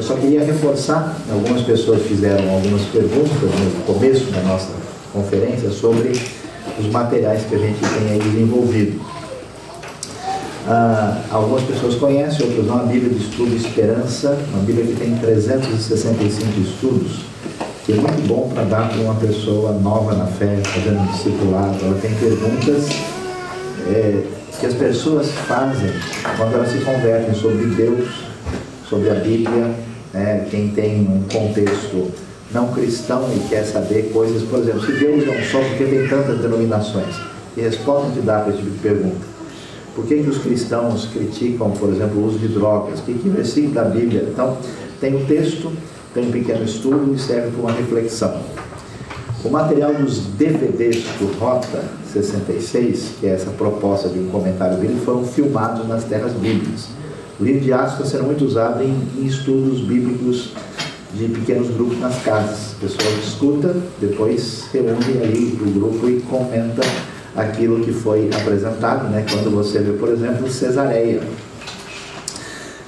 só queria reforçar, algumas pessoas fizeram algumas perguntas no começo da nossa conferência sobre os materiais que a gente tem aí desenvolvido. Algumas pessoas conhecem, outras não, a Bíblia de Estudo Esperança, uma Bíblia que tem 365 estudos, que é muito bom para dar para uma pessoa nova na fé, fazendo um discipulado. Ela tem perguntas que as pessoas fazem quando elas se convertem sobre Deus, sobre a Bíblia, né? Quem tem um contexto não cristão e quer saber coisas, por exemplo, se Deus é um só, por que tem tantas denominações? Que resposta te dá para esse tipo de pergunta? Por que os cristãos criticam, por exemplo, o uso de drogas? Que versículo da Bíblia? Então, tem um texto, tem um pequeno estudo e serve para uma reflexão. O material dos DVDs do Rota 66, que é essa proposta de um comentário bíblico, foram filmados nas terras bíblicas. O livro de Atos está sendo muito usado em estudos bíblicos de pequenos grupos nas casas. A pessoa escuta, depois reúne ali o grupo e comenta aquilo que foi apresentado, né? Quando você vê, por exemplo, Cesareia,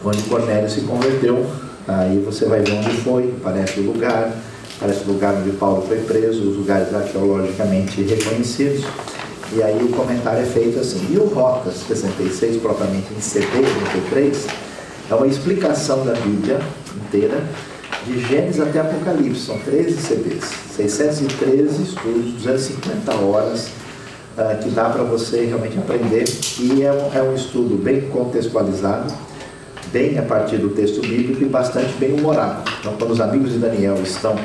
onde Cornélio se converteu, aí você vai ver onde foi, parece o lugar onde Paulo foi preso, os lugares arqueologicamente reconhecidos, e aí o comentário é feito assim. E o Rota 66, propriamente em CD 33, é uma explicação da Bíblia inteira, de Gênesis até Apocalipse. São 13 CDs, 613 estudos, 250 horas, que dá para você realmente aprender, e é um estudo bem contextualizado, bem a partir do texto bíblico e bastante bem humorado. Então, quando os amigos de Daniel estão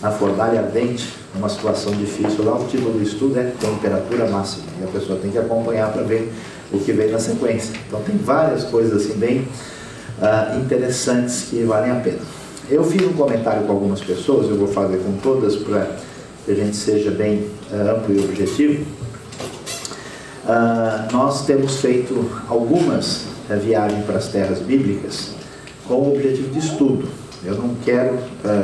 na fornalha ardente, numa situação difícil, lá o título do estudo é Temperatura Máxima, e a pessoa tem que acompanhar para ver o que vem na sequência. Então tem várias coisas assim bem interessantes que valem a pena. Eu fiz um comentário com algumas pessoas, eu vou fazer com todas para que a gente seja bem amplo e objetivo. Nós temos feito algumas viagens para as terras bíblicas com o objetivo de estudo. Eu não quero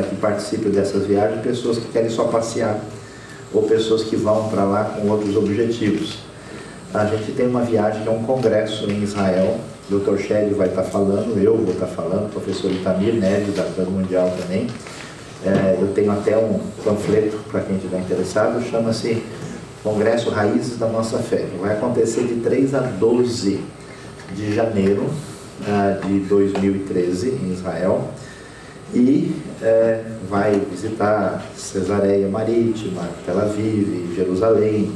que participem dessas viagens pessoas que querem só passear ou pessoas que vão para lá com outros objetivos. A gente tem uma viagem que é um congresso em Israel. O Dr. Shelley vai estar falando, eu vou estar falando, o professor Itamir Neves, da Plano Mundial também. Eu tenho até um panfleto para quem estiver interessado, chama-se Congresso Raízes da Nossa Fé. Vai acontecer de 3 a 12 de janeiro de 2013 em Israel, e vai visitar Cesareia Marítima, Tel Aviv, Jerusalém,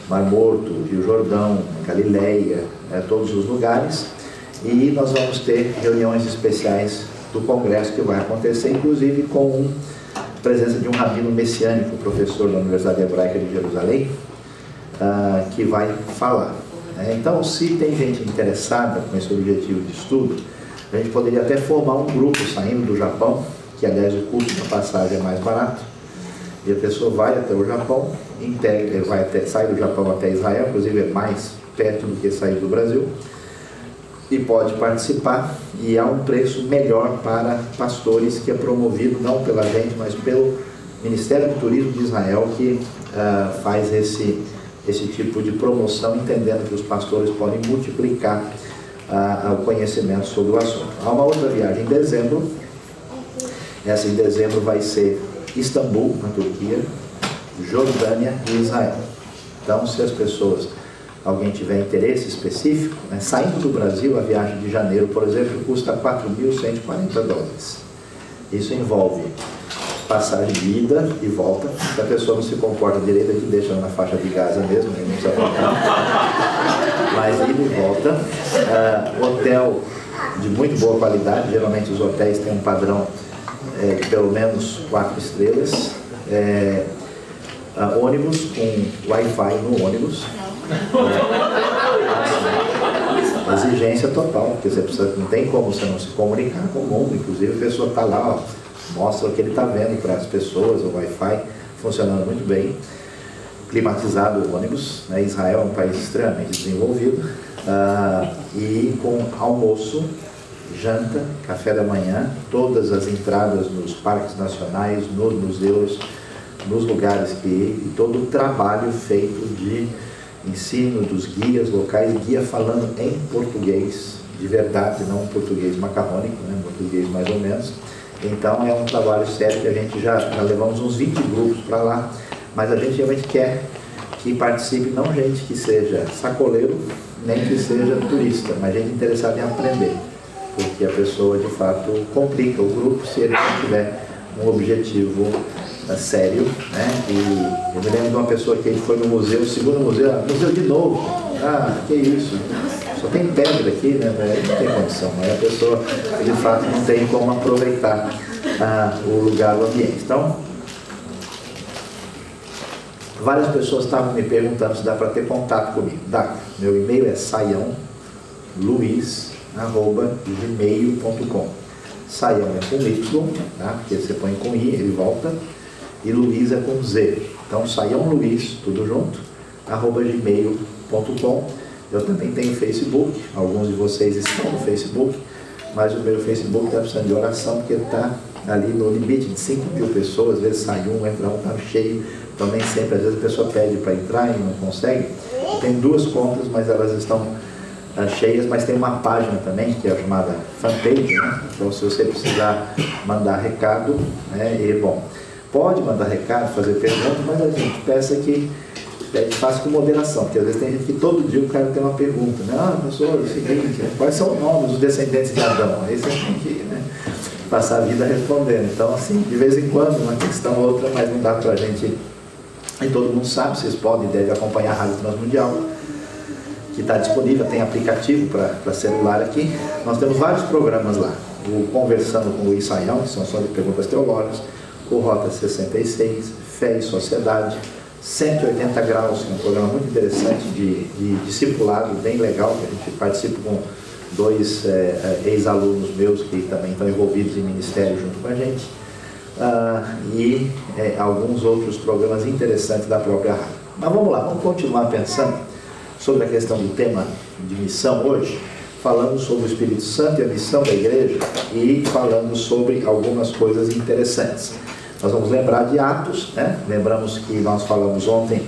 Mar Morto, Rio Jordão, Galileia, todos os lugares, e nós vamos ter reuniões especiais do congresso que vai acontecer, inclusive com a presença de um rabino messiânico, professor da Universidade Hebraica de Jerusalém, que vai falar. Então, se tem gente interessada com esse objetivo de estudo, a gente poderia até formar um grupo saindo do Japão, que aliás o custo da passagem é mais barato, e a pessoa vai até o Japão, sai do Japão até Israel, inclusive é mais perto do que sair do Brasil, e pode participar, e há um preço melhor para pastores, que é promovido não pela gente, mas pelo Ministério do Turismo de Israel, que faz esse tipo de promoção, entendendo que os pastores podem multiplicar o conhecimento sobre o assunto. Há uma outra viagem em dezembro. Essa em dezembro vai ser Istambul, na Turquia, Jordânia e Israel. Então, se alguém tiver interesse específico, saindo do Brasil, a viagem de janeiro, por exemplo, custa $4.140. Isso envolve passagem de ida e volta. Se a pessoa não se comporta direito, a gente deixa na faixa de Gaza mesmo, não precisa voltar. Mas ida e volta. Hotel de muito boa qualidade, geralmente os hotéis têm um padrão de pelo menos 4 estrelas. Ônibus com Wi-Fi no ônibus. Exigência total, porque não tem como você não se comunicar com o mundo. Inclusive a pessoa está lá, mostra o que ele está vendo para as pessoas, o Wi-Fi funcionando muito bem, climatizado o ônibus, Israel é um país extremamente desenvolvido, e com almoço, janta, café da manhã, todas as entradas nos parques nacionais, nos museus, nos lugares que ir, e todo o trabalho feito de ensino dos guias locais, guia falando em português de verdade, não português macarrônico, português mais ou menos, Então é um trabalho sério que a gente já levamos uns 20 grupos para lá, mas a gente realmente quer que participe não gente que seja sacoleiro, nem que seja turista, mas gente interessada em aprender, porque a pessoa de fato complica o grupo se ele não tiver um objetivo sério, né? E eu me lembro de uma pessoa que foi no museu, o segundo museu, museu de novo, que isso, só tem pedra aqui, né? Não tem condição, aí a pessoa de fato não tem como aproveitar o lugar, o ambiente. Então, várias pessoas estavam me perguntando se dá para ter contato comigo. Dá. Meu e-mail é saiãoluiz@gmail.com. Saião é com Y, tá? Porque você põe com I, ele volta, e Luiz é com Z. Então, Saião Luiz, tudo junto, @gmail.com. Eu também tenho Facebook, alguns de vocês estão no Facebook, mas o meu Facebook está precisando de oração, porque está ali no limite de 5.000 pessoas, às vezes sai um, entra um, está cheio, então nem sempre, às vezes a pessoa pede para entrar e não consegue. Eu tenho 2 contas, mas elas estão cheias, mas tem uma página também, que é chamada fanpage, né? Então se você precisar mandar recado, né? E bom, pode mandar recado, fazer perguntas, mas a gente peça que faça com moderação, porque às vezes tem gente que todo dia o cara tem uma pergunta, né? Professor, é o seguinte, quais são os nomes dos descendentes de Adão? Aí você tem que, né, passar a vida respondendo. Então, assim, de vez em quando, uma questão ou outra, mas não dá para a gente... E todo mundo sabe, vocês podem e devem acompanhar a Rádio Transmundial, que está disponível, tem aplicativo para celular aqui. Nós temos vários programas lá. O Conversando com o Luiz Saião, que são só de perguntas teológicas, o Rota 66, Fé e Sociedade, 180 Graus, que é um programa muito interessante de discipulado, bem legal, que a gente participa com 2 ex-alunos meus que também estão envolvidos em ministério junto com a gente, e alguns outros programas interessantes da própria rádio. Mas vamos lá, vamos continuar pensando sobre a questão do tema de missão hoje, falando sobre o Espírito Santo e a missão da igreja e falando sobre algumas coisas interessantes. Nós vamos lembrar de Atos, né? Lembramos que nós falamos ontem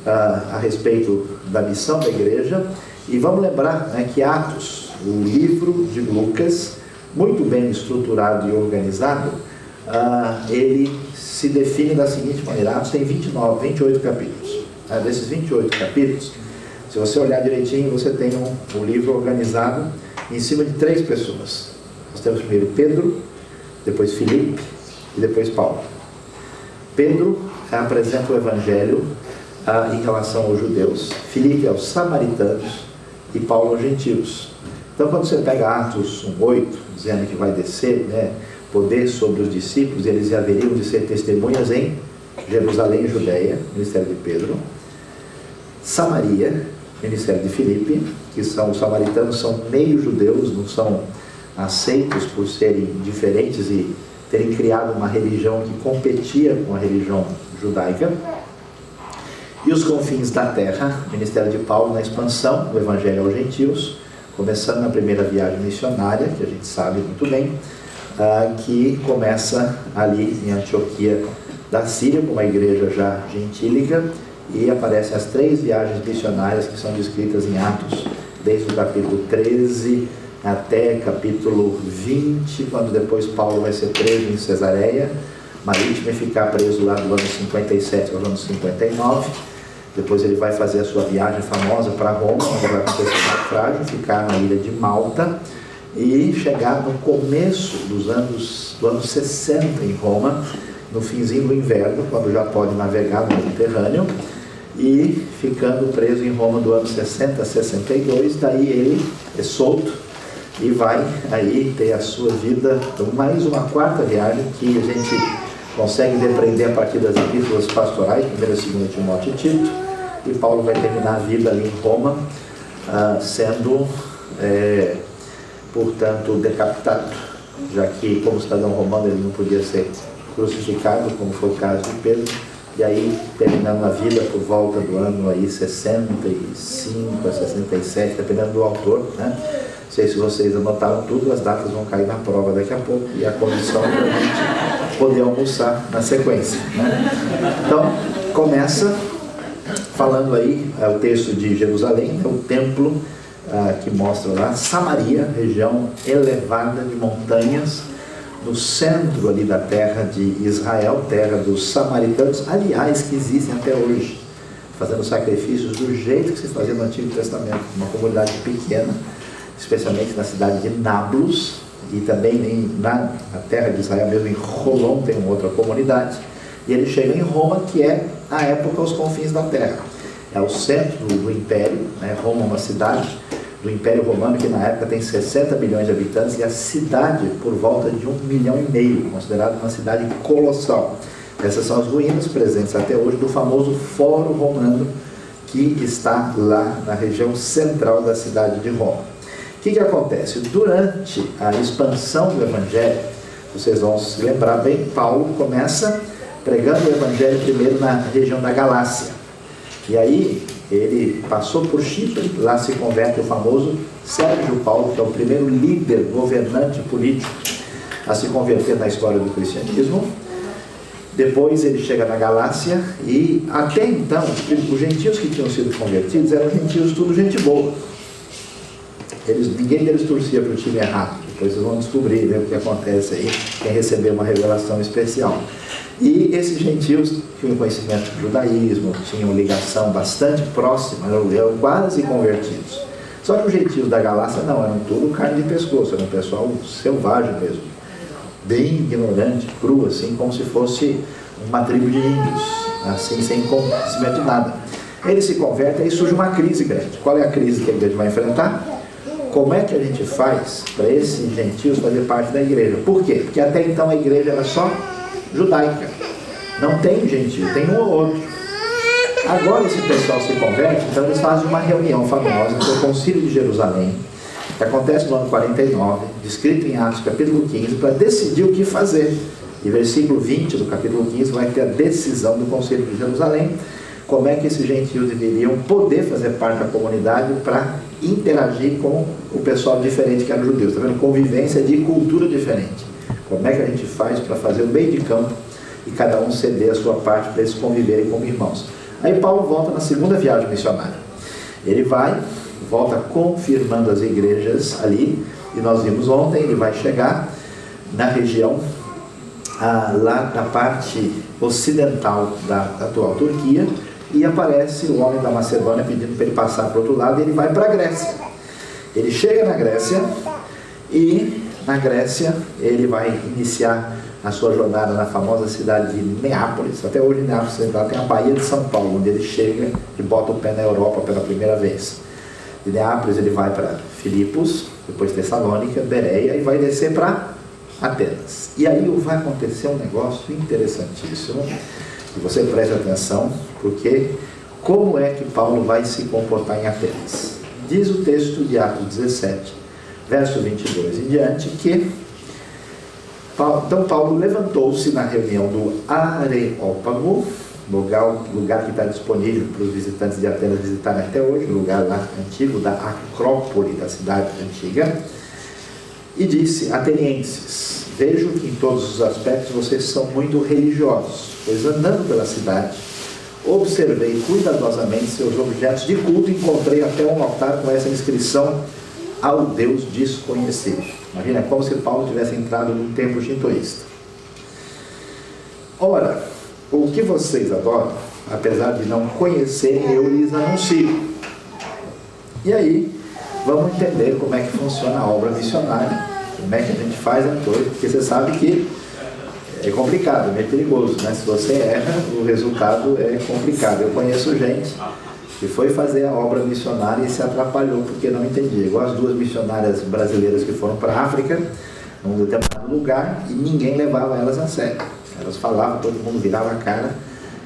a respeito da missão da igreja, e vamos lembrar, né, que Atos, o livro de Lucas, muito bem estruturado e organizado, ele se define da seguinte maneira: Atos tem 28 capítulos. Desses 28 capítulos, se você olhar direitinho, você tem um livro organizado em cima de 3 pessoas. Nós temos primeiro Pedro, depois Filipe e depois Paulo. Pedro apresenta o Evangelho em relação aos judeus, Filipe aos samaritanos e Paulo aos gentios. Então, quando você pega Atos 1:8, dizendo que vai descer, né, poder sobre os discípulos, eles haveriam de ser testemunhas em Jerusalém e Judeia, ministério de Pedro, Samaria, ministério de Filipe, que são os samaritanos, são meio judeus, não são aceitos por serem diferentes e terem criado uma religião que competia com a religião judaica. E os confins da terra, ministério de Paulo na expansão do Evangelho aos gentios, começando na primeira viagem missionária, que a gente sabe muito bem, que começa ali em Antioquia da Síria, com uma igreja já gentílica, e aparecem as 3 viagens missionárias que são descritas em Atos, desde o capítulo 13 até capítulo 20, quando depois Paulo vai ser preso em Cesareia Marítima e ficar preso lá do ano 57 ao ano 59. Depois ele vai fazer a sua viagem famosa para Roma, onde vai acontecer o naufrágio, ficar na ilha de Malta e chegar no começo do ano 60 em Roma, no finzinho do inverno, quando já pode navegar no Mediterrâneo, e ficando preso em Roma do ano 60 a 62, daí ele é solto e vai aí ter a sua vida, mais uma 4ª viagem que a gente consegue depreender a partir das epístolas pastorais, 1ª e 2ª Timóteo e Tito, e Paulo vai terminar a vida ali em Roma, sendo, portanto, decapitado, já que como cidadão romano ele não podia ser crucificado, como foi o caso de Pedro, e aí terminando a vida por volta do ano aí 65 a 67, dependendo do autor, né? Não sei se vocês anotaram tudo, as datas vão cair na prova daqui a pouco, e a condição é para a gente poder almoçar na sequência, né? Então, começa falando aí, o texto de Jerusalém, o templo que mostra lá, Samaria, região elevada de montanhas, no centro ali da terra de Israel, terra dos samaritanos, aliás, que existem até hoje, fazendo sacrifícios do jeito que se fazia no Antigo Testamento, uma comunidade pequena, especialmente na cidade de Nablus, e também na terra de Israel mesmo, em Holom, tem uma outra comunidade, e ele chega em Roma, que é, na época, os confins da terra. É o centro do império, né? Roma é uma cidade do Império Romano, que na época tem 60 milhões de habitantes, e a cidade por volta de 1,5 milhão, considerada uma cidade colossal. Essas são as ruínas presentes até hoje do famoso Fórum Romano, que está lá na região central da cidade de Roma. O que acontece? Durante a expansão do Evangelho, vocês vão se lembrar bem, Paulo começa pregando o Evangelho primeiro na região da Galácia. E aí ele passou por Chipre, lá se converte o famoso Sérgio Paulo, que é o primeiro líder, governante político a se converter na história do cristianismo. Depois ele chega na Galácia e até então os gentios que tinham sido convertidos eram gentios tudo gente boa. Ninguém deles torcia para o time errado. Depois vocês vão descobrir, né, o que acontece aí, quem recebeu uma revelação especial. E esses gentios tinham conhecimento do judaísmo, tinham ligação bastante próxima, eram quase convertidos. Só que os gentios da Galácia não, eram tudo carne de pescoço, era um pessoal selvagem mesmo, bem ignorante, cru, assim, como se fosse uma tribo de índios, assim, sem conhecimento de nada. Eles se convertem e surge uma crise grande. Qual é a crise que a igreja vai enfrentar? Como é que a gente faz para esses gentios fazer parte da igreja? Por quê? Porque até então a igreja era só judaica, não tem gentio, tem um ou outro. Agora esse pessoal se converte, então eles fazem uma reunião famosa, que é o Concílio de Jerusalém, que acontece no ano 49, descrito em Atos capítulo 15, para decidir o que fazer. E versículo 20 do capítulo 15 vai ter a decisão do Concílio de Jerusalém, como é que esses gentios deveriam poder fazer parte da comunidade para interagir com o pessoal diferente que era judeus. Está vendo? Convivência de cultura diferente. Como é que a gente faz para fazer o meio de campo e cada um ceder a sua parte para eles conviverem como irmãos? Aí Paulo volta na segunda viagem missionária. Ele volta confirmando as igrejas ali, e nós vimos ontem, ele vai chegar na região, lá na parte ocidental da atual Turquia, e aparece o homem da Macedônia pedindo para ele passar para o outro lado, e ele vai para a Grécia. Ele chega na Grécia, e na Grécia ele vai iniciar a sua jornada na famosa cidade de Neápolis. Até hoje Neápolis Central tem a Baía de São Paulo, onde ele chega e bota o pé na Europa pela primeira vez. De Neápolis ele vai para Filipos, depois Tessalônica, Bereia, e vai descer para Atenas. E aí vai acontecer um negócio interessantíssimo, e você preste atenção, porque como é que Paulo vai se comportar em Atenas? Diz o texto de Atos 17, verso 22 em diante, que então Paulo levantou-se na reunião do Areópago, lugar que está disponível para os visitantes de Atenas visitarem até hoje, lugar lá antigo da Acrópole, da cidade antiga, e disse: atenienses, vejo que em todos os aspectos vocês são muito religiosos, pois andando pela cidade, observei cuidadosamente seus objetos de culto e encontrei até um altar com essa inscrição: ao Deus desconhecido. Imagina, é como se Paulo tivesse entrado num templo shintoísta. Ora, o que vocês adoram, apesar de não conhecerem, eu lhes anuncio. E aí, vamos entender como é que funciona a obra missionária, como é que a gente faz a coisa, porque você sabe que é complicado, é meio perigoso, né? Se você erra, o resultado é complicado. Eu conheço gente que foi fazer a obra missionária e se atrapalhou porque não entendia. Igual as duas missionárias brasileiras que foram para a África, num determinado lugar, e ninguém levava elas a sério. Elas falavam, todo mundo virava a cara,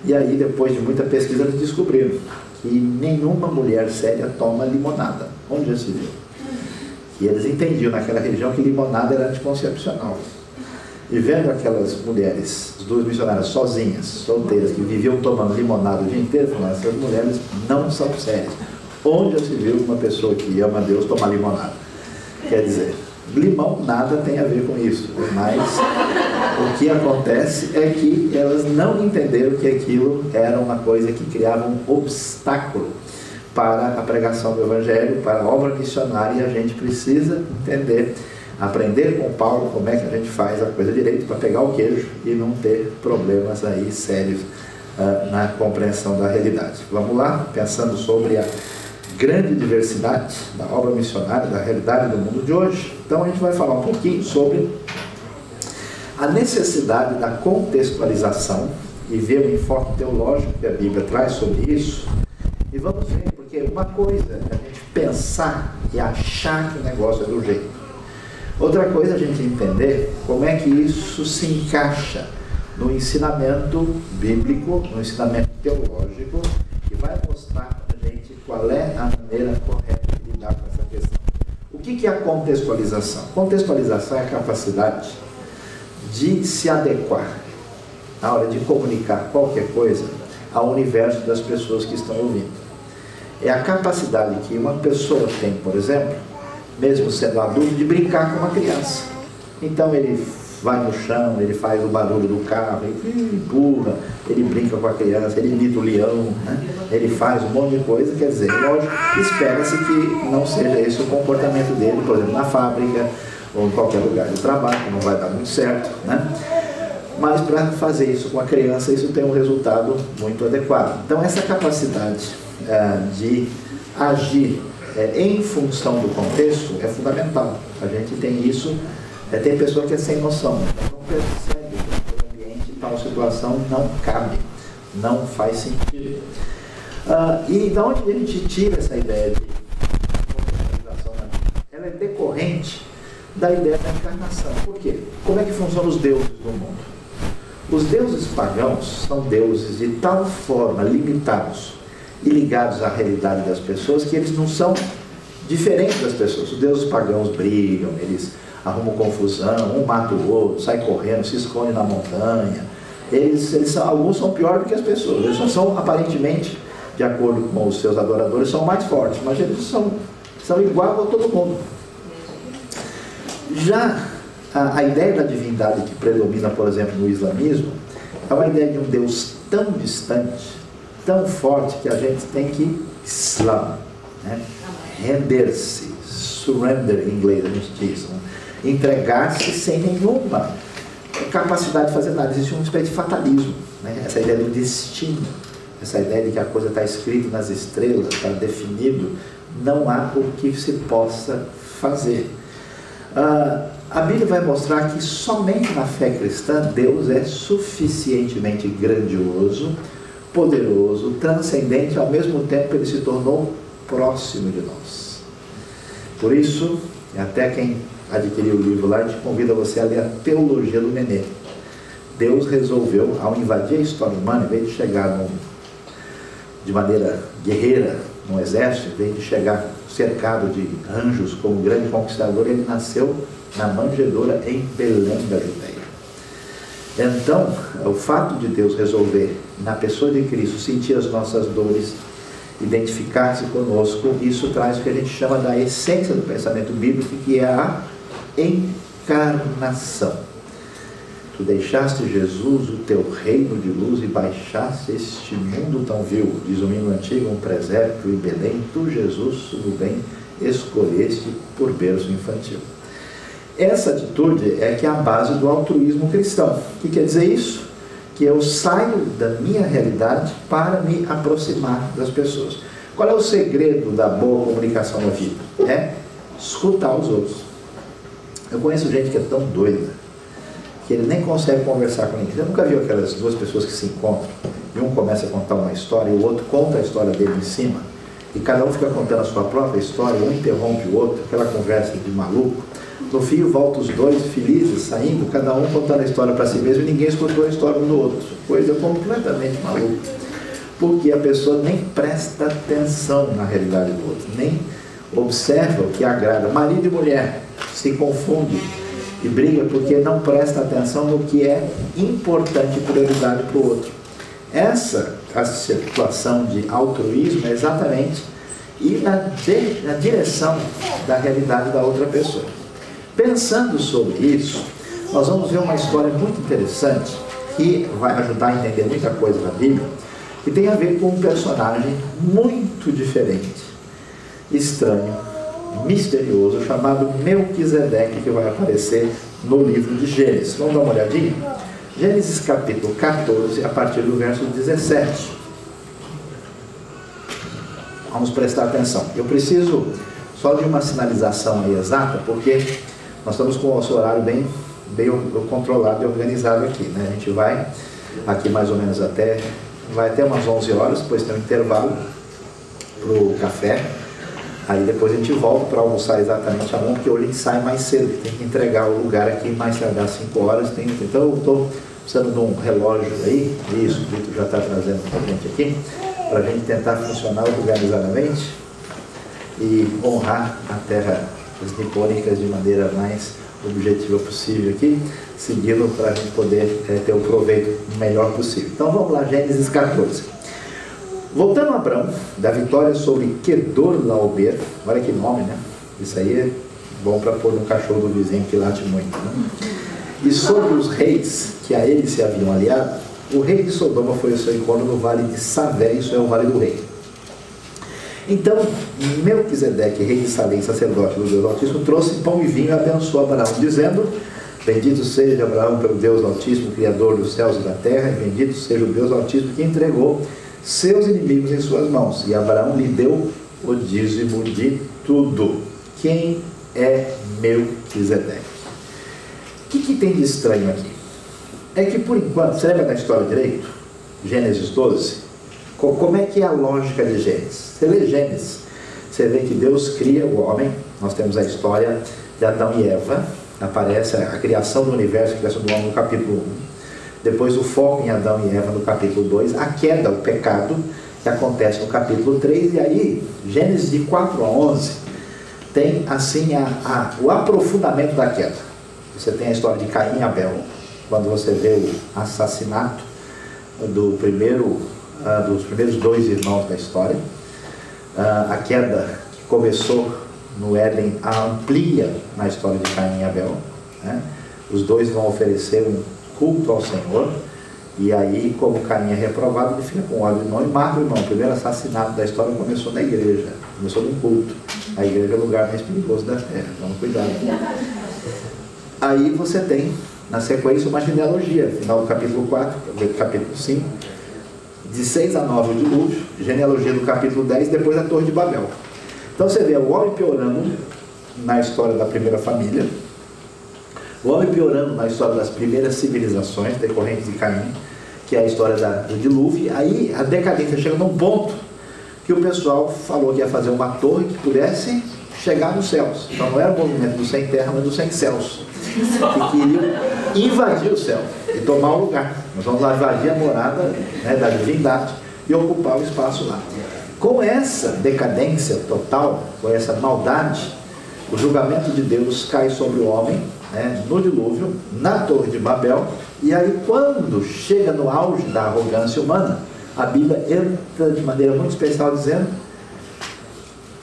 e aí depois de muita pesquisa eles descobriram que nenhuma mulher séria toma limonada. Onde já se viu? E eles entendiam naquela região que limonada era anticoncepcional. E vendo aquelas mulheres, as duas missionárias sozinhas, solteiras, que viviam tomando limonada o dia inteiro, falaram: essas mulheres não são sérias. Onde já se viu uma pessoa que ama Deus tomar limonada? Quer dizer, limão nada tem a ver com isso, mas o que acontece é que elas não entenderam que aquilo era uma coisa que criava um obstáculo para a pregação do Evangelho, para a obra missionária, e a gente precisa entender aprender com Paulo como é que a gente faz a coisa direito para pegar o queijo e não ter problemas aí sérios na compreensão da realidade. Vamos lá, pensando sobre a grande diversidade da obra missionária, da realidade do mundo de hoje. Então a gente vai falar um pouquinho sobre a necessidade da contextualização e ver o enfoque teológico que a Bíblia traz sobre isso. E vamos ver, porque uma coisa é a gente pensar e achar que o negócio é do jeito. Outra coisa é a gente entender como é que isso se encaixa no ensinamento bíblico, no ensinamento teológico, que vai mostrar para a gente qual é a maneira correta de lidar com essa questão. O que é a contextualização? Contextualização é a capacidade de se adequar, na hora de comunicar qualquer coisa, ao universo das pessoas que estão ouvindo. É a capacidade que uma pessoa tem, por exemplo, mesmo sendo adulto, de brincar com uma criança. Então ele vai no chão, ele faz o barulho do carro, ele empurra, ele brinca com a criança, ele imita o leão, né? Ele faz um monte de coisa. Quer dizer, lógico, espera-se que não seja esse o comportamento dele, por exemplo, na fábrica ou em qualquer lugar de trabalho, que não vai dar muito certo, né? Mas para fazer isso com a criança, isso tem um resultado muito adequado. Então essa capacidade de agir em função do contexto é fundamental. A gente tem isso, tem pessoa que é sem noção, não percebe que o ambiente, tal situação não cabe, não faz sentido. E de onde a gente tira essa ideia de contextualização na Bíblia? Ela é decorrente da ideia da encarnação. Por quê? Como é que funcionam os deuses do mundo? Os deuses pagãos são deuses de tal forma limitados e ligados à realidade das pessoas que eles não são diferentes das pessoas. Os deuses pagãos brigam, eles arrumam confusão, um mata o outro, sai correndo, se esconde na montanha. Alguns são piores do que as pessoas. Eles só são, aparentemente, de acordo com os seus adoradores, são mais fortes, mas eles são igual a todo mundo. Já a ideia da divindade que predomina, por exemplo, no islamismo, é uma ideia de um Deus tão distante, tão forte, que a gente tem que né? Render-se, surrender em inglês a gente diz, né? Entregar-se sem nenhuma capacidade de fazer nada. Existe uma espécie de fatalismo, né? Essa ideia do destino, essa ideia de que a coisa está escrita nas estrelas, está definido, não há o que se possa fazer. A Bíblia vai mostrar que somente na fé cristã Deus é suficientemente grandioso, poderoso, transcendente, ao mesmo tempo ele se tornou próximo de nós. Por isso, até quem adquiriu o livro lá, a gente convida você a ler a Teologia do Nenê. Deus resolveu, ao invadir a história humana, em vez de chegar de maneira guerreira no exército, em vez de chegar cercado de anjos como grande conquistador, ele nasceu na manjedoura em Belém da Judeia. Então, o fato de Deus resolver, na pessoa de Cristo, sentir as nossas dores, identificar-se conosco, isso traz o que a gente chama da essência do pensamento bíblico, que é a encarnação. Tu deixaste, Jesus, o teu reino de luz e baixaste este mundo tão vil, diz o hino antigo, um presépio em Belém, tu, Jesus, tudo bem, escolheste por berço infantil. Essa atitude é que é a base do altruísmo cristão. O que quer dizer isso? Que eu saio da minha realidade para me aproximar das pessoas. Qual é o segredo da boa comunicação na vida? É escutar os outros. Eu conheço gente que é tão doida que ele nem consegue conversar com ninguém. Você nunca viu aquelas duas pessoas que se encontram e um começa a contar uma história e o outro conta a história dele em cima e cada um fica contando a sua própria história, um interrompe o outro, aquela conversa de maluco. No fim, volta os dois felizes, saindo, cada um contando a história para si mesmo e ninguém escutou a história um do outro. Coisa completamente maluca. Porque a pessoa nem presta atenção na realidade do outro, nem observa o que agrada. Marido e mulher se confundem e brigam porque não presta atenção no que é importante e prioridade para o outro. Essa a situação de altruísmo é exatamente ir na direção da realidade da outra pessoa. Pensando sobre isso, nós vamos ver uma história muito interessante que vai ajudar a entender muita coisa da Bíblia, que tem a ver com um personagem muito diferente, estranho, misterioso chamado Melquisedeque, que vai aparecer no livro de Gênesis. Vamos dar uma olhadinha? Gênesis capítulo 14, a partir do verso 17. Vamos prestar atenção. Eu preciso só de uma sinalização aí exata, porque nós estamos com o nosso horário bem controlado e organizado aqui, né? A gente vai aqui mais ou menos vai até umas 11 horas, depois tem um intervalo para o café, aí depois a gente volta para almoçar exatamente a 1, porque hoje a gente sai mais cedo, tem que entregar o lugar aqui mais tardar 5 horas, então eu estou precisando de um relógio aí, isso, o Vitor já está trazendo para a gente aqui, para a gente tentar funcionar organizadamente e honrar a terra nipônicas de maneira mais objetiva possível aqui, seguindo para a gente poder ter o proveito melhor possível. Então vamos lá, Gênesis 14. Voltando a Abrão, da vitória sobre Quedorlaomer, olha que nome, né? Isso aí é bom para pôr no cachorro do vizinho que late muito, né? E sobre os reis que a ele se haviam aliado, o rei de Sodoma foi ao seu encontro no vale de Savé, isso é o vale do rei. Então, Melquisedeque, rei de Salém, sacerdote do Deus Altíssimo, trouxe pão e vinho e abençoou Abraão, dizendo: bendito seja Abraão pelo Deus Altíssimo, Criador dos céus e da terra, e bendito seja o Deus Altíssimo que entregou seus inimigos em suas mãos. E Abraão lhe deu o dízimo de tudo. Quem é Melquisedeque? O que tem de estranho aqui? É que por enquanto, você lembra da história direito? Gênesis 12? Como é que é a lógica de Gênesis? Você lê Gênesis, você vê que Deus cria o homem, nós temos a história de Adão e Eva, aparece a criação do universo, a criação do homem no capítulo 1, depois o foco em Adão e Eva no capítulo 2, a queda, o pecado, que acontece no capítulo 3, e aí, Gênesis de 4 a 11, tem assim o aprofundamento da queda. Você tem a história de Caim e Abel, quando você vê o assassinato dos primeiros 2 irmãos da história, a queda que começou no Éden amplia na história de Caim e Abel, né? Os dois vão oferecer um culto ao Senhor, e aí, como Caim é reprovado, ele fica com ódio do irmão e mata o irmão. O primeiro assassinato da história começou na igreja, começou num culto. A igreja é o lugar mais perigoso da terra, então cuidado. Aí você tem, na sequência, uma genealogia, final do capítulo 4, capítulo 5, de 6 a 9 o dilúvio, genealogia do capítulo 10, depois a Torre de Babel. Então você vê o homem piorando na história da primeira família, o homem piorando na história das primeiras civilizações decorrentes de Caim, que é a história do dilúvio. Aí a decadência chega num ponto que o pessoal falou que ia fazer uma torre que pudesse chegar nos céus. Então não era o movimento do sem terra, mas do sem céus, que queriam invadir o céu e tomar o lugar. Nós vamos lá invadir a morada, né, da divindade e ocupar o espaço lá. Com essa decadência total, com essa maldade, o julgamento de Deus cai sobre o homem, né, no dilúvio, na Torre de Babel. E aí, quando chega no auge da arrogância humana, a Bíblia entra de maneira muito especial dizendo: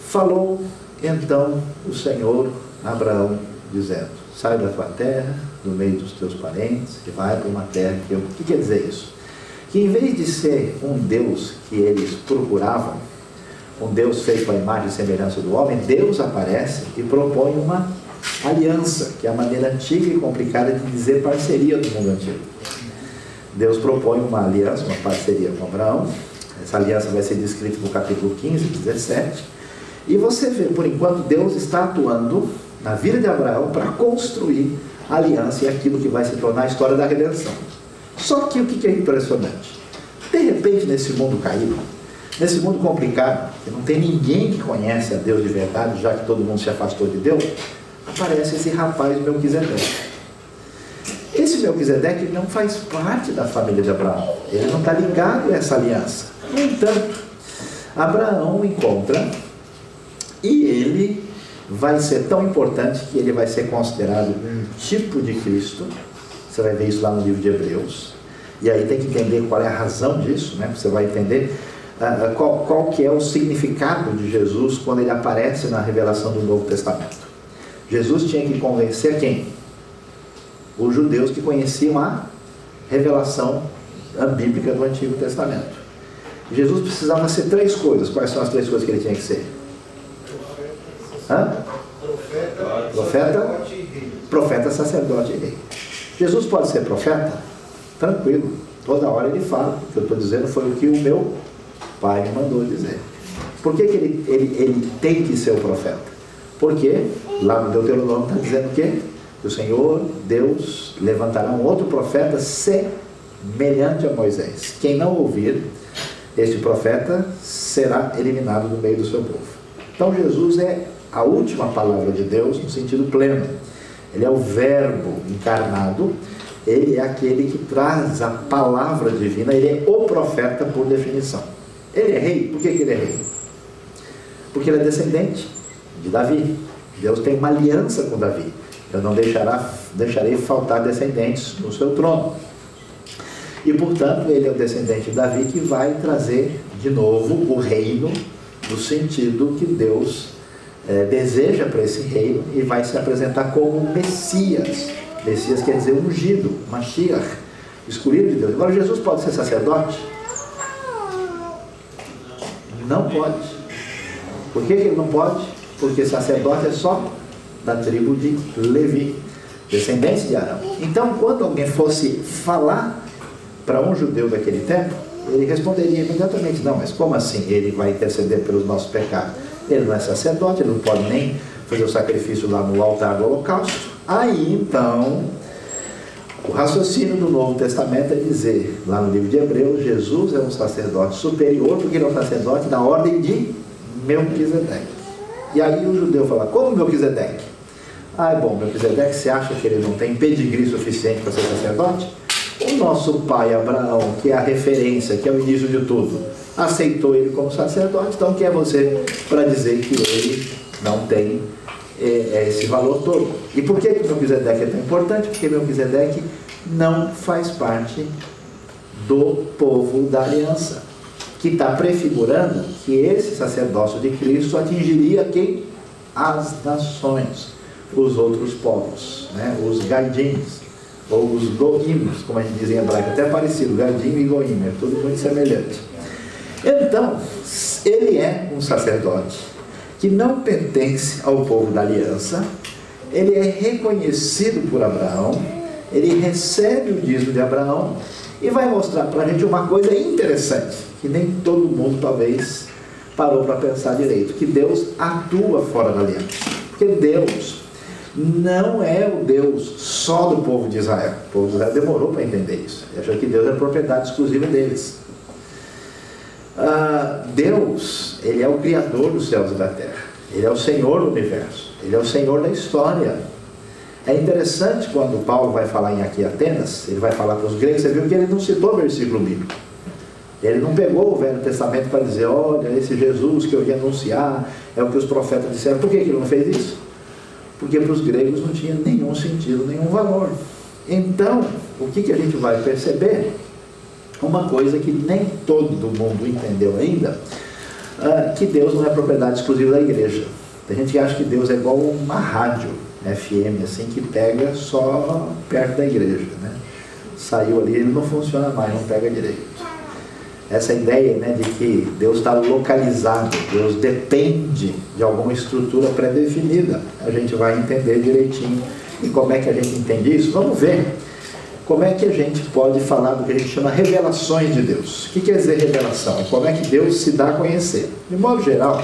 falou então o Senhor a Abraão, dizendo: sai da tua terra, do meio dos teus parentes, e vai para uma terra que eu... O que quer dizer isso? Que em vez de ser um Deus que eles procuravam, um Deus feito à imagem e semelhança do homem, Deus aparece e propõe uma aliança, que é a maneira antiga e complicada de dizer parceria do mundo antigo. Deus propõe uma aliança, uma parceria com Abraão. Essa aliança vai ser descrita no capítulo 15, 17. E você vê, por enquanto, Deus está atuando na vida de Abraão para construir a aliança e aquilo que vai se tornar a história da redenção. Só que o que é impressionante? De repente, nesse mundo caído, nesse mundo complicado, que não tem ninguém que conhece a Deus de verdade, já que todo mundo se afastou de Deus, aparece esse rapaz Melquisedeque. Esse Melquisedeque não faz parte da família de Abraão, ele não está ligado a essa aliança. No entanto, Abraão o encontra e ele vai ser tão importante que ele vai ser considerado um tipo de Cristo. Você vai ver isso lá no livro de Hebreus, e aí tem que entender qual é a razão disso, né? Você vai entender qual que é o significado de Jesus quando ele aparece na revelação do Novo Testamento. Jesus tinha que convencer quem? Os judeus que conheciam a revelação bíblica do Antigo Testamento. Jesus precisava ser 3 coisas. Quais são as 3 coisas que ele tinha que ser? Profeta, sacerdote e rei. Jesus pode ser profeta? Tranquilo, toda hora ele fala. O que eu estou dizendo foi o que o meu pai me mandou dizer. Por que ele tem que ser o profeta? Porque lá no Deuteronômio está dizendo que o Senhor, Deus, levantará um outro profeta semelhante a Moisés. Quem não ouvir este profeta será eliminado do meio do seu povo. Então Jesus é a última palavra de Deus no sentido pleno. Ele é o verbo encarnado, ele é aquele que traz a palavra divina, ele é o profeta por definição. Ele é rei. Por que ele é rei? Porque ele é descendente de Davi. Deus tem uma aliança com Davi. Eu não deixarei faltar descendentes no seu trono. E portanto ele é o descendente de Davi que vai trazer de novo o reino, no sentido que Deus deseja para esse reino, e vai se apresentar como Messias. Messias quer dizer ungido, Mashiach, escolhido de Deus. Agora Jesus pode ser sacerdote? Não pode. Por que ele não pode? Porque sacerdote é só da tribo de Levi, descendente de Arão. Então quando alguém fosse falar para um judeu daquele tempo, ele responderia imediatamente: não, mas como assim ele vai interceder pelos nossos pecados? Ele não é sacerdote, ele não pode nem fazer o sacrifício lá no altar do holocausto. Aí então o raciocínio do Novo Testamento é dizer, lá no livro de Hebreus, Jesus é um sacerdote superior, porque ele é um sacerdote da ordem de Melquisedeque. E aí o judeu fala: como Melquisedeque? Bom, Melquisedeque, você acha que ele não tem pedigree suficiente para ser sacerdote? O nosso pai Abraão, que é a referência, que é o início de tudo, aceitou ele como sacerdote. Então quem é você para dizer que ele não tem esse valor todo? E por que Melquisedeque é tão importante? Porque Melquisedeque não faz parte do povo da aliança, que está prefigurando que esse sacerdócio de Cristo atingiria quem? As nações, os outros povos, né? Os gadins, ou os goímos, como a gente diz em hebraico, até parecido, gadim e goim, é tudo muito semelhante. Então, ele é um sacerdote que não pertence ao povo da aliança, ele é reconhecido por Abraão, ele recebe o dízimo de Abraão, e vai mostrar para a gente uma coisa interessante, que nem todo mundo talvez parou para pensar direito, que Deus atua fora da aliança. Porque Deus não é o Deus só do povo de Israel. O povo de Israel demorou para entender isso. Ele achou que Deus é propriedade exclusiva deles. Deus, ele é o Criador dos céus e da terra. Ele é o Senhor do universo. Ele é o Senhor da história. É interessante quando Paulo vai falar aqui em Atenas, ele vai falar para os gregos, você viu que ele não citou versículo bíblico. Ele não pegou o Velho Testamento para dizer: olha, esse Jesus que eu ia anunciar é o que os profetas disseram. Por que ele não fez isso? Porque para os gregos não tinha nenhum sentido, nenhum valor. Então, o que a gente vai perceber? Uma coisa que nem todo mundo entendeu ainda, que Deus não é propriedade exclusiva da igreja. Tem gente que acha que Deus é igual uma rádio FM, assim, que pega só perto da igreja, né? Saiu ali, ele não funciona mais, não pega direito. Essa ideia, né, de que Deus está localizado, Deus depende de alguma estrutura pré-definida, a gente vai entender direitinho. E como é que a gente entende isso? Vamos ver como é que a gente pode falar do que a gente chama revelações de Deus. O que quer dizer revelação? Como é que Deus se dá a conhecer? De modo geral,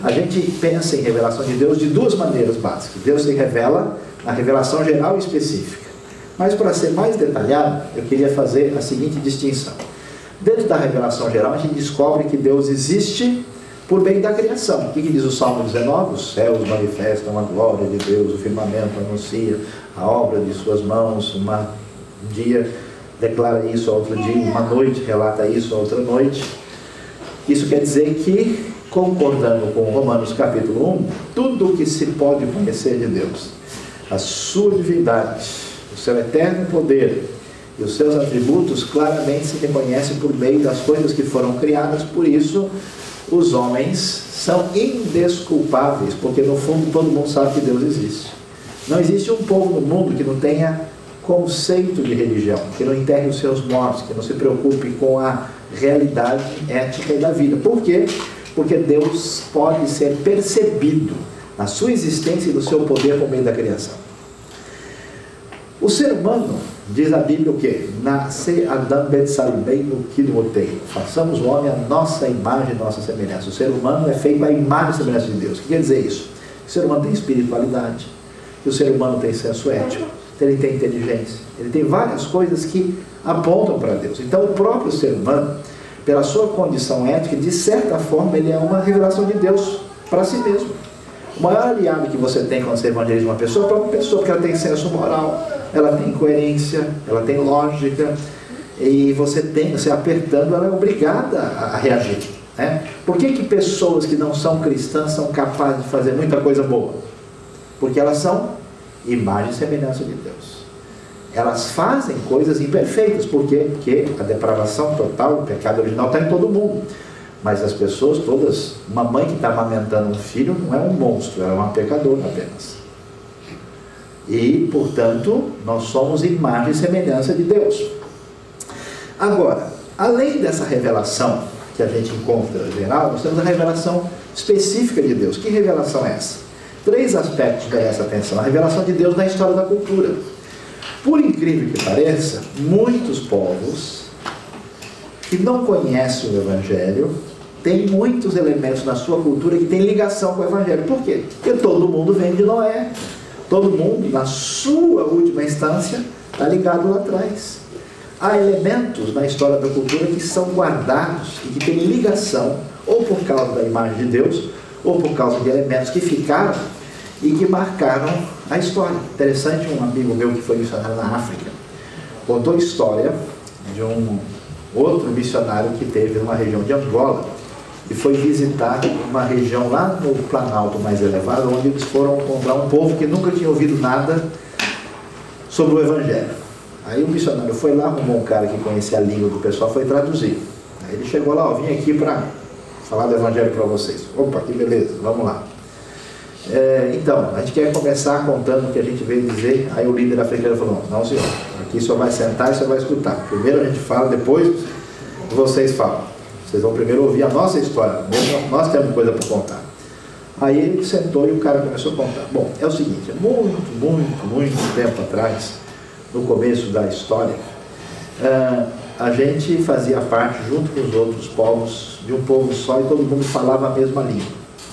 a gente pensa em revelação de Deus de duas maneiras básicas. Deus se revela na revelação geral e específica. Mas para ser mais detalhado, eu queria fazer a seguinte distinção. Dentro da revelação geral, a gente descobre que Deus existe por meio da criação. O que diz o Salmo 19? Os céus manifestam a glória de Deus, o firmamento anuncia a obra de suas mãos. Um dia declara isso, outro dia, uma noite relata isso, outra noite. Isso quer dizer que, concordando com Romanos capítulo 1, tudo o que se pode conhecer de Deus, a sua divindade, o seu eterno poder e os seus atributos, claramente se reconhecem por meio das coisas que foram criadas. Por isso, os homens são indesculpáveis, porque no fundo todo mundo sabe que Deus existe. Não existe um povo no mundo que não tenha conceito de religião, que não enterre os seus mortos, que não se preocupe com a realidade ética e da vida. Por quê? Porque Deus pode ser percebido na sua existência e do seu poder por meio da criação. O ser humano, diz a Bíblia o quê? Nasce Adam Betsalbeinu Kidmotei. Façamos o homem à nossa imagem e nossa semelhança. O ser humano é feito à imagem e semelhança de Deus. O que quer dizer isso? O ser humano tem espiritualidade, que o ser humano tem senso ético, ele tem inteligência, ele tem várias coisas que apontam para Deus. Então o próprio ser humano, pela sua condição ética, de certa forma ele é uma revelação de Deus para si mesmo. O maior aliado que você tem quando você evangeliza uma pessoa é a própria pessoa, porque ela tem senso moral, ela tem coerência, ela tem lógica, e você apertando, ela é obrigada a reagir, né? Por que pessoas que não são cristãs são capazes de fazer muita coisa boa? Porque elas são imagem e semelhança de Deus. Elas fazem coisas imperfeitas. Por quê? Porque a depravação total, o pecado original está em todo mundo. Mas as pessoas todas, uma mãe que está amamentando um filho não é um monstro, ela é uma pecadora apenas. E, portanto, nós somos imagem e semelhança de Deus. Agora, além dessa revelação que a gente encontra geral, nós temos a revelação específica de Deus. Que revelação é essa? 3 aspectos merecem atenção. A revelação de Deus na história da cultura. Por incrível que pareça, muitos povos que não conhecem o Evangelho têm muitos elementos na sua cultura que têm ligação com o Evangelho. Por quê? Porque todo mundo vem de Noé. Todo mundo, na sua última instância, está ligado lá atrás. Há elementos na história da cultura que são guardados e que têm ligação, ou por causa da imagem de Deus, ou por causa de elementos que ficaram e que marcaram a história. Interessante, um amigo meu que foi missionário na África contou a história de um outro missionário que teve numa região de Angola e foi visitar uma região lá no Planalto mais elevado, onde eles foram encontrar um povo que nunca tinha ouvido nada sobre o Evangelho. Aí o missionário foi lá, arrumou um cara que conhecia a língua do pessoal, foi traduzir. Aí ele chegou lá, vim aqui para falar do Evangelho para vocês. Opa, que beleza, vamos lá. Então, a gente quer começar contando o que a gente veio dizer. Aí o líder africano falou: não senhor, aqui só vai sentar e só vai escutar. Primeiro a gente fala, depois vocês falam. Vocês vão primeiro ouvir a nossa história, mesmo nós temos coisa para contar. Aí ele sentou e o cara começou a contar. Bom, é o seguinte, muito tempo atrás, no começo da história, a gente fazia parte, junto com os outros povos, de um povo só, e todo mundo falava a mesma língua.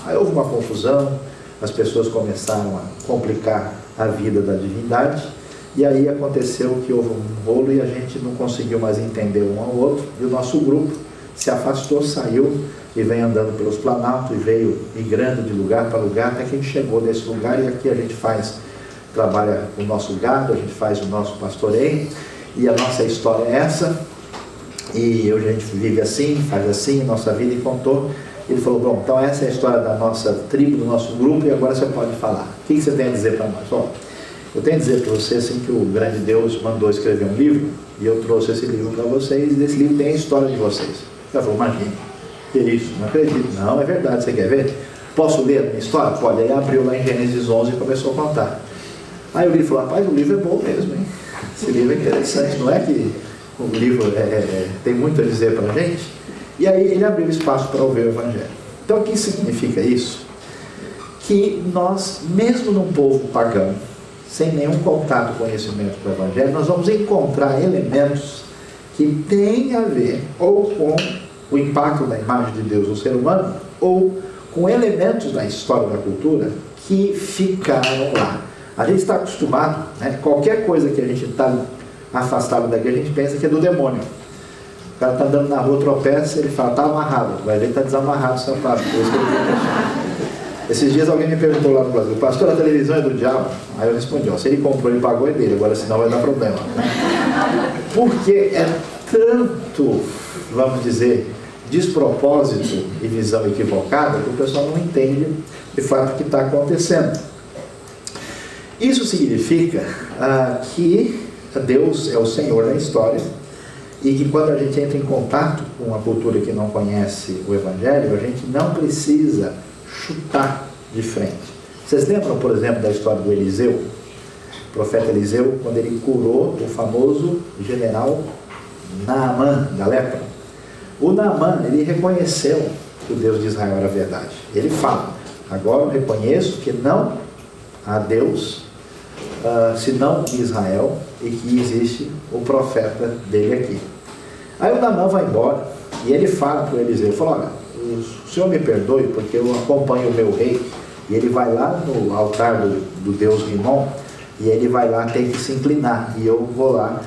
Aí houve uma confusão, as pessoas começaram a complicar a vida da divindade, e aí aconteceu que houve um rolo e a gente não conseguiu mais entender um ao outro, e o nosso grupo se afastou, saiu e vem andando pelos planaltos e veio migrando de lugar para lugar, até que a gente chegou nesse lugar, e aqui a gente trabalha o nosso gado, a gente faz o nosso pastoreio, e a nossa história é essa, e hoje a gente vive assim, faz assim, nossa vida, e contou. Ele falou: bom, então essa é a história da nossa tribo, do nosso grupo, e agora você pode falar. O que você tem a dizer para nós? Ó, eu tenho a dizer para você assim, que o grande Deus mandou escrever um livro, e eu trouxe esse livro para vocês, e nesse livro tem a história de vocês. Ela falou: imagine, que isso, não acredito. Não, é verdade, você quer ver? Posso ler a minha história? Pode. Aí abriu lá em Gênesis 11 e começou a contar. Aí o livro falou: rapaz, o livro é bom mesmo, hein? Esse livro é interessante, não é que o livro tem muito a dizer para a gente? E aí ele abriu espaço para ouvir o Evangelho. Então o que significa isso? Que nós, mesmo num povo pagão, sem nenhum contato, conhecimento com o Evangelho, nós vamos encontrar elementos que têm a ver ou com o impacto da imagem de Deus no ser humano, ou com elementos da história da cultura que ficaram lá. A gente está acostumado, né? Qualquer coisa que a gente está afastado daqui, a gente pensa que é do demônio. O cara está andando na rua, tropeça, ele fala: está amarrado. Vai ver que está desamarrado o sapato. Esses dias alguém me perguntou lá no Brasil: pastor, a televisão é do diabo? Aí eu respondi: ó, se ele comprou, ele pagou, é dele, agora senão vai dar problema. Porque é tanto, vamos dizer, despropósito e visão equivocada que o pessoal não entende de fato o que está acontecendo. Isso significa que Deus é o Senhor da história, e que quando a gente entra em contato com uma cultura que não conhece o Evangelho, a gente não precisa chutar de frente. Vocês lembram, por exemplo, da história do Eliseu? O profeta Eliseu, quando ele curou o famoso general Naamã, da lepra. O Naamã, ele reconheceu que o Deus de Israel era verdade. Ele fala: Agora eu reconheço que não há Deus, senão Israel, e que existe o profeta dele aqui. Aí o Naamã vai embora, e ele fala para o Eliseu, fala, olha, o senhor me perdoe, porque eu acompanho o meu rei, e ele vai lá no altar do Deus Rimmon, e ele vai lá, tem que se inclinar, e eu vou lá,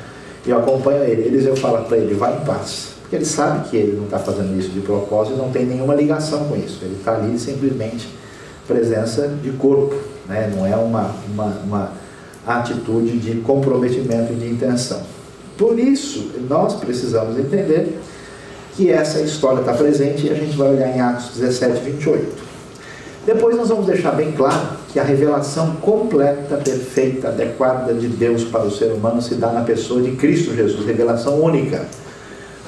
e eu acompanho ele. Eliseu fala para ele, vai em paz, porque ele sabe que ele não está fazendo isso de propósito, e não tem nenhuma ligação com isso, ele está ali simplesmente presença de corpo, né? Não é uma atitude de comprometimento e de intenção. Por isso, nós precisamos entender que essa história está presente, e a gente vai olhar em Atos 17, 28. Depois nós vamos deixar bem claro que a revelação completa, perfeita, adequada de Deus para o ser humano se dá na pessoa de Cristo Jesus, revelação única,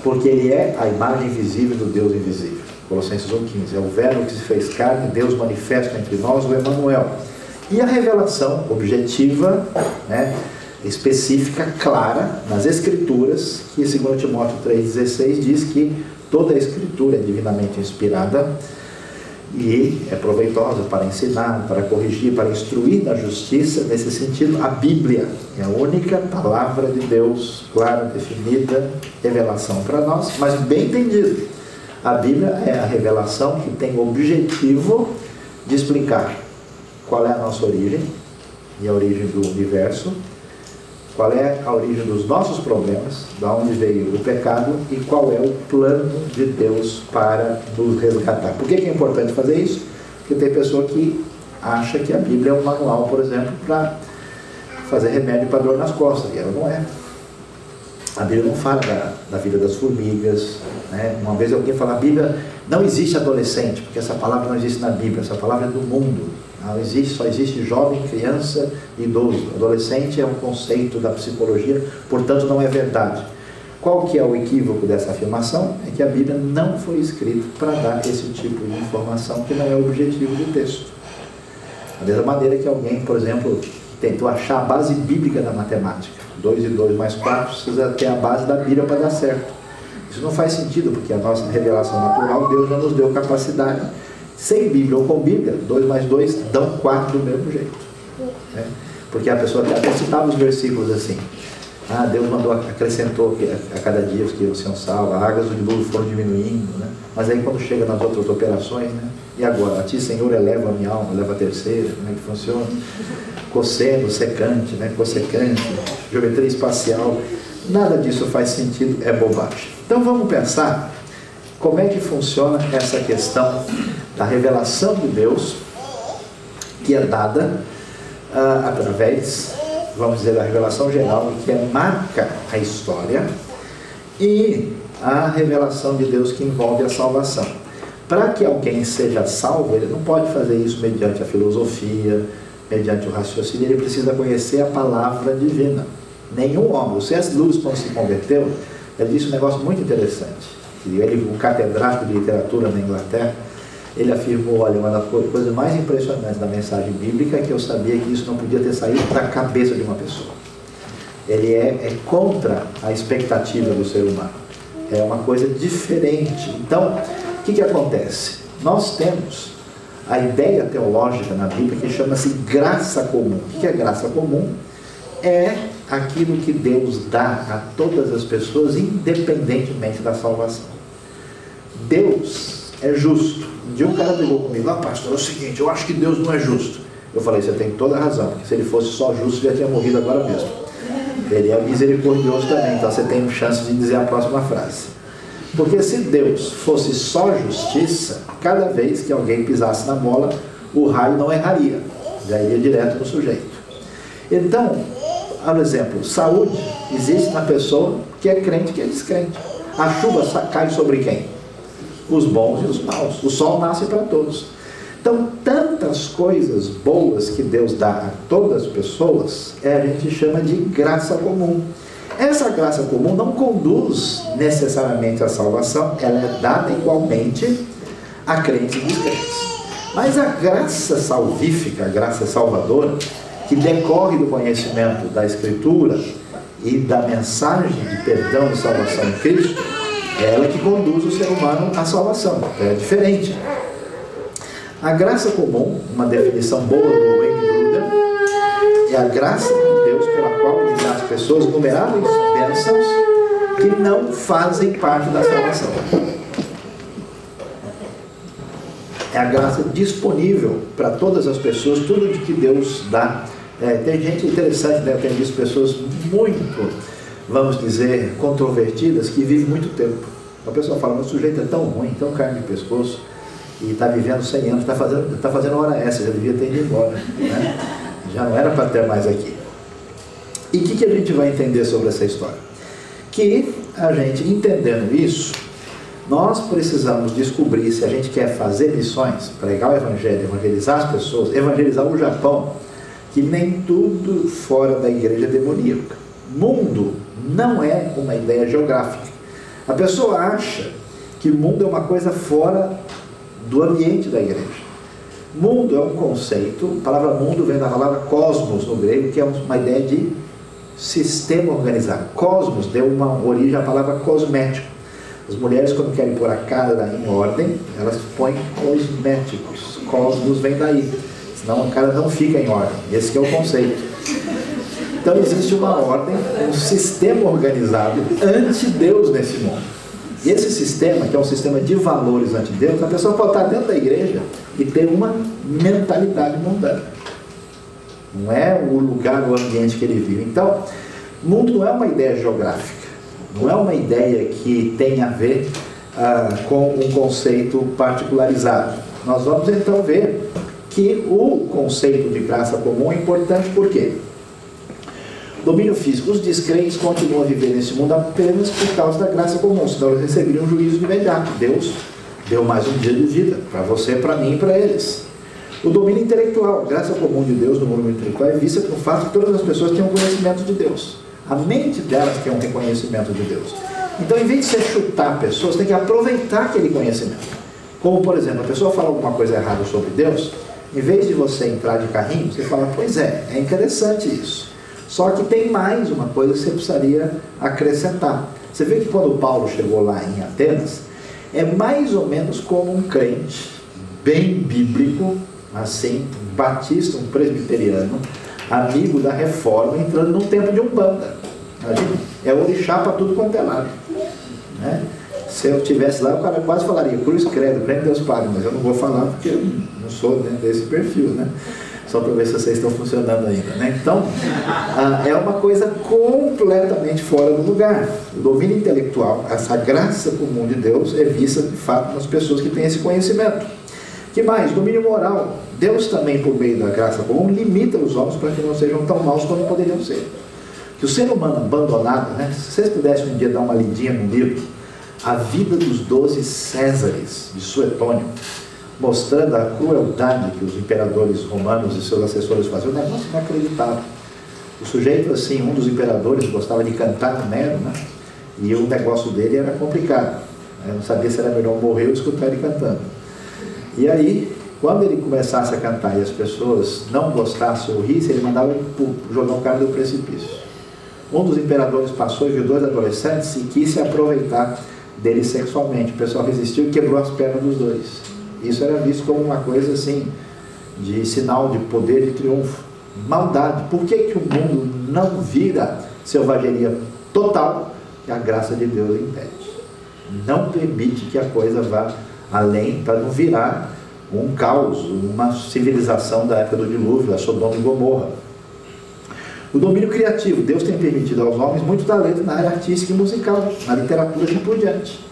porque Ele é a imagem visível do Deus invisível. Colossenses 1,15, é o Verbo que se fez carne, Deus manifesta entre nós, o Emanuel. E a revelação objetiva, né, específica, clara, nas Escrituras, que 2 Timóteo 3,16 diz que toda a Escritura é divinamente inspirada e é proveitosa para ensinar, para corrigir, para instruir na justiça. Nesse sentido, a Bíblia é a única palavra de Deus, clara, definida, revelação para nós, mas bem entendido. A Bíblia é a revelação que tem o objetivo de explicar qual é a nossa origem e a origem do universo, qual é a origem dos nossos problemas, de onde veio o pecado e qual é o plano de Deus para nos resgatar. Por que é importante fazer isso? Porque tem pessoa que acha que a Bíblia é um manual, por exemplo, para fazer remédio para dor nas costas, e ela não é. A Bíblia não fala da vida das formigas, né? Uma vez alguém falou, a Bíblia não existe adolescente, porque essa palavra não existe na Bíblia, essa palavra é do mundo. Não existe, só existe jovem, criança e idoso. Adolescente é um conceito da psicologia, portanto não é verdade. Qual que é o equívoco dessa afirmação? É que a Bíblia não foi escrita para dar esse tipo de informação, que não é o objetivo do texto. Da mesma maneira que alguém, por exemplo, tentou achar a base bíblica da matemática. 2 e 2 mais 4 precisa ter a base da Bíblia para dar certo. Isso não faz sentido, porque a nossa revelação natural, Deus já nos deu capacidade. Sem Bíblia ou com Bíblia, 2 mais 2 dão 4 do mesmo jeito, né? Porque a pessoa até citava os versículos assim, Deus mandou, acrescentou que a cada dia os que iam ser salvos, as águas do dilúvio foram diminuindo, né? Mas aí quando chega nas outras operações, né? E agora, a ti Senhor eleva a minha alma, eleva a terceira, como é que funciona? Cosseno, secante, né? Cossecante, geometria espacial, nada disso faz sentido, é bobagem. Então vamos pensar como é que funciona essa questão da revelação de Deus, que é dada através, vamos dizer, da revelação geral, que marca a história, e a revelação de Deus que envolve a salvação. Para que alguém seja salvo, ele não pode fazer isso mediante a filosofia, mediante o raciocínio, ele precisa conhecer a palavra divina. Nenhum homem, o C.S. Lewis, quando se converteu, ele disse um negócio muito interessante. Ele, o catedrático de literatura na Inglaterra, ele afirmou, olha, uma das coisas mais impressionantes da mensagem bíblica é que eu sabia que isso não podia ter saído da cabeça de uma pessoa. Ele é contra a expectativa do ser humano. É uma coisa diferente. Então, o que acontece? Nós temos a ideia teológica na Bíblia que chama-se graça comum. O que é graça comum? É aquilo que Deus dá a todas as pessoas, independentemente da salvação. Deus é justo. Um dia um cara brigou comigo, pastor, é o seguinte, eu acho que Deus não é justo. Eu falei, você tem toda a razão, porque se ele fosse só justo, já tinha morrido agora mesmo. Ele é misericordioso também, então você tem chance de dizer a próxima frase. Porque se Deus fosse só justiça, cada vez que alguém pisasse na bola, o raio não erraria, já iria direto no sujeito. Então, por exemplo, saúde existe na pessoa que é crente e que é descrente. A chuva cai sobre quem? Os bons e os maus. O sol nasce para todos. Então, tantas coisas boas que Deus dá a todas as pessoas, a gente chama de graça comum. Essa graça comum não conduz necessariamente à salvação, ela é dada igualmente a crentes e descrentes. Mas a graça salvífica, a graça salvadora, que decorre do conhecimento da Escritura e da mensagem de perdão e salvação em Cristo, é ela que conduz o ser humano à salvação. É diferente. A graça comum, uma definição boa do Wayne Grudem, é a graça de Deus pela qual Ele dá às pessoas inumeráveis bênçãos que não fazem parte da salvação. É a graça disponível para todas as pessoas, tudo de que Deus dá. Tem gente interessante, né? Eu tenho visto pessoas muito, vamos dizer, controvertidas, que vivem muito tempo. A pessoa fala, mas o sujeito é tão ruim, tão carne de pescoço, e está vivendo 100 anos, está fazendo hora extra, já devia ter ido embora, né? Já não era para ter mais aqui. E o que a gente vai entender sobre essa história? Que a gente, entendendo isso, nós precisamos descobrir, se a gente quer fazer missões, pregar o Evangelho, evangelizar as pessoas, evangelizar o Japão, que nem tudo fora da igreja é demoníaca. Mundo não é uma ideia geográfica. A pessoa acha que mundo é uma coisa fora do ambiente da igreja. Mundo é um conceito, a palavra mundo vem da palavra cosmos no grego, que é uma ideia de sistema organizado. Cosmos deu uma origem à palavra cosmético. As mulheres, quando querem pôr a cara em ordem, elas põem cosméticos. Cosmos vem daí, senão a cara não fica em ordem. Esse que é o conceito. Então existe uma ordem, um sistema organizado ante Deus nesse mundo. E esse sistema, que é um sistema de valores ante Deus, a pessoa pode estar dentro da igreja e ter uma mentalidade mundana. Não é o lugar, o ambiente que ele vive. Então, mundo não é uma ideia geográfica. Não é uma ideia que tem a ver com um conceito particularizado. Nós vamos então ver que o conceito de graça comum é importante. Por quê? Domínio físico. Os descrentes continuam a viver nesse mundo apenas por causa da graça comum, senão eles receberiam um juízo imediato. Deus deu mais um dia de vida, para você, para mim e para eles. O domínio intelectual. A graça comum de Deus no mundo intelectual é vista pelo fato que todas as pessoas têm um conhecimento de Deus. A mente delas tem um reconhecimento de Deus. Então, em vez de você chutar pessoas, tem que aproveitar aquele conhecimento. Como, por exemplo, a pessoa fala alguma coisa errada sobre Deus, em vez de você entrar de carrinho, você fala, pois é interessante isso. Só que tem mais uma coisa que você precisaria acrescentar. Você vê que quando Paulo chegou lá em Atenas, é mais ou menos como um crente, bem bíblico, assim, um batista, um presbiteriano, amigo da reforma, entrando num tempo de umbanda. Imagina, é orixá para tudo quanto é lado, né? Se eu estivesse lá, o cara quase falaria, cruz credo, creme Deus Padre, mas eu não vou falar porque eu não sou, né, desse perfil, né? Só para ver se vocês estão funcionando ainda, né? Então, é uma coisa completamente fora do lugar. O domínio intelectual, essa graça comum de Deus, é vista de fato nas pessoas que têm esse conhecimento. Que mais? Domínio moral. Deus também, por meio da graça comum, limita os homens para que não sejam tão maus quanto poderiam ser. Que o ser humano abandonado, né? Se vocês pudessem um dia dar uma lidinha no livro, A Vida dos 12 Césares, de Suetônio, mostrando a crueldade que os imperadores romanos e seus assessores faziam, um negócio inacreditável. O sujeito, assim, um dos imperadores gostava de cantar no Nero, né? E o negócio dele era complicado. Eu não sabia se era melhor morrer ou escutar ele cantando. E aí, quando ele começasse a cantar e as pessoas não gostassem ou rissem, ele mandava jogar o cara do precipício. Um dos imperadores passou e viu 2 adolescentes e quis se aproveitar deles sexualmente. O pessoal resistiu e quebrou as pernas dos 2. Isso era visto como uma coisa assim, de sinal de poder, de triunfo. Maldade. Por que que o mundo não vira selvageria total? Que a graça de Deus impede. Não permite que a coisa vá além, para não virar um caos, uma civilização da época do dilúvio, a Sodoma e Gomorra. O domínio criativo. Deus tem permitido aos homens muito talento na área artística e musical, na literatura e assim por diante.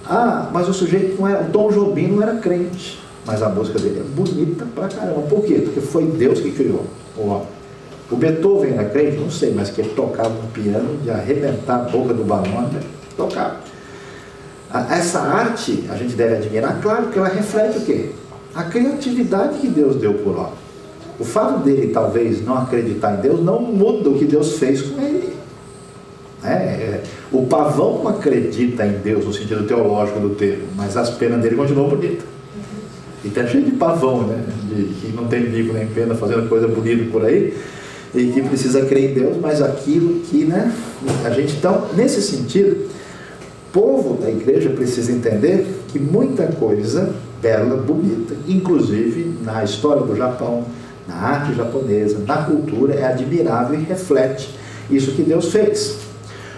Ah, mas o sujeito não é, o Tom Jobim não era crente, mas a música dele é bonita pra caramba. Por quê? Porque foi Deus que criou o homem. O Beethoven era crente? Não sei, mas que ele tocava no piano de arrebentar a boca do balão, né? Tocava. Essa arte a gente deve admirar, claro, porque ela reflete o quê? A criatividade que Deus deu por homem. O fato dele talvez não acreditar em Deus não muda o que Deus fez com ele. O pavão não acredita em Deus no sentido teológico do termo, mas as penas dele continuam bonitas. E está cheio de pavão, né? Que não tem bico nem pena, fazendo coisa bonita por aí, e que precisa crer em Deus, mas aquilo que, né? A gente, então, nesse sentido, o povo da igreja precisa entender que muita coisa bela, bonita, inclusive na história do Japão, na arte japonesa, na cultura, é admirável e reflete isso que Deus fez.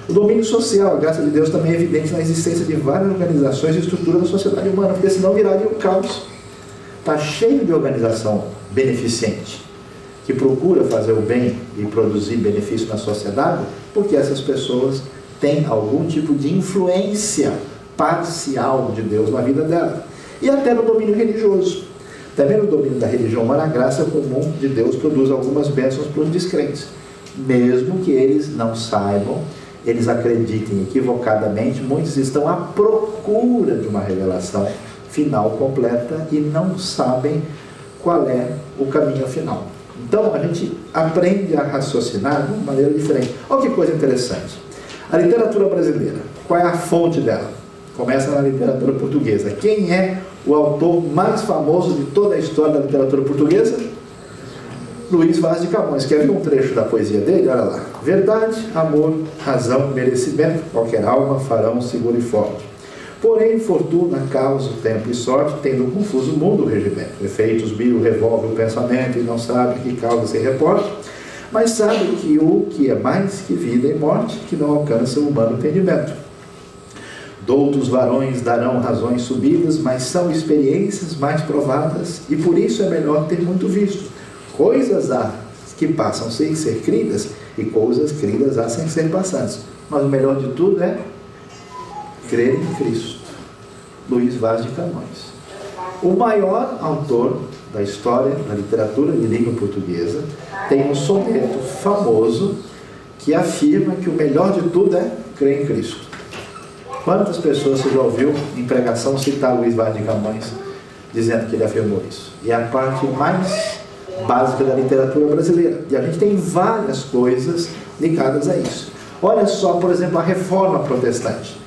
O domínio social, a graça de Deus, também é evidente na existência de várias organizações e estruturas da sociedade humana, porque senão viraria um caos. Está cheio de organização beneficente, que procura fazer o bem e produzir benefício na sociedade, porque essas pessoas têm algum tipo de influência parcial de Deus na vida dela. E até no domínio religioso. Também no domínio da religião humana, a graça comum de Deus produz algumas bênçãos para os descrentes. Mesmo que eles não saibam, eles acreditem equivocadamente, muitos estão à procura de uma revelação final completa e não sabem qual é o caminho final. Então a gente aprende a raciocinar de uma maneira diferente. Olha que coisa interessante. A literatura brasileira, qual é a fonte dela? Começa na literatura portuguesa. Quem é o autor mais famoso de toda a história da literatura portuguesa? Luís Vaz de Camões. Quer ver um trecho da poesia dele? Olha lá. Verdade, amor, razão, merecimento, qualquer alma farão seguro e forte. Porém, fortuna, causa, tempo e sorte, tendo um confuso mundo o regimento. Efeitos mil revolve o pensamento e não sabe que causa se reporte, mas sabe que o que é mais que vida e morte, que não alcança o humano entendimento. Doutos varões darão razões subidas, mas são experiências mais provadas, e por isso é melhor ter muito visto. Coisas há que passam sem ser cridas, e coisas cridas há sem ser passadas. Mas o melhor de tudo é crer em Cristo. Luís Vaz de Camões. O maior autor da história da literatura de língua portuguesa tem um soneto famoso que afirma que o melhor de tudo é crer em Cristo. Quantas pessoas você já ouviu em pregação citar Luís Vaz de Camões dizendo que ele afirmou isso? E é a parte mais básica da literatura brasileira. E a gente tem várias coisas ligadas a isso. Olha só, por exemplo, a Reforma Protestante.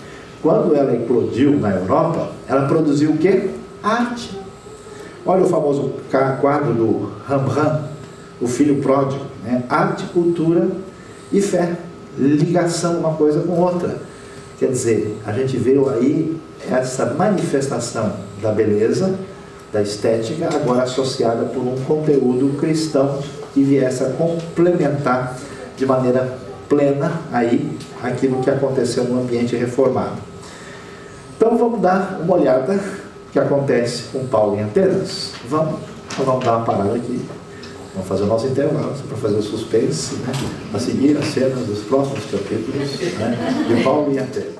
Quando ela eclodiu na Europa, ela produziu o quê? Arte. Olha o famoso quadro do Rembrandt, o filho pródigo, né? Arte, cultura e fé. Ligação uma coisa com outra. Quer dizer, a gente vê aí essa manifestação da beleza, da estética, agora associada por um conteúdo cristão que viesse a complementar de maneira plena aí aquilo que aconteceu no ambiente reformado. Então vamos dar uma olhada no que acontece com Paulo em Atenas. Vamos dar uma parada aqui. Vamos fazer o nosso intervalo para fazer o suspense, né? A seguir as cenas dos próximos capítulos, né? De Paulo em Atenas.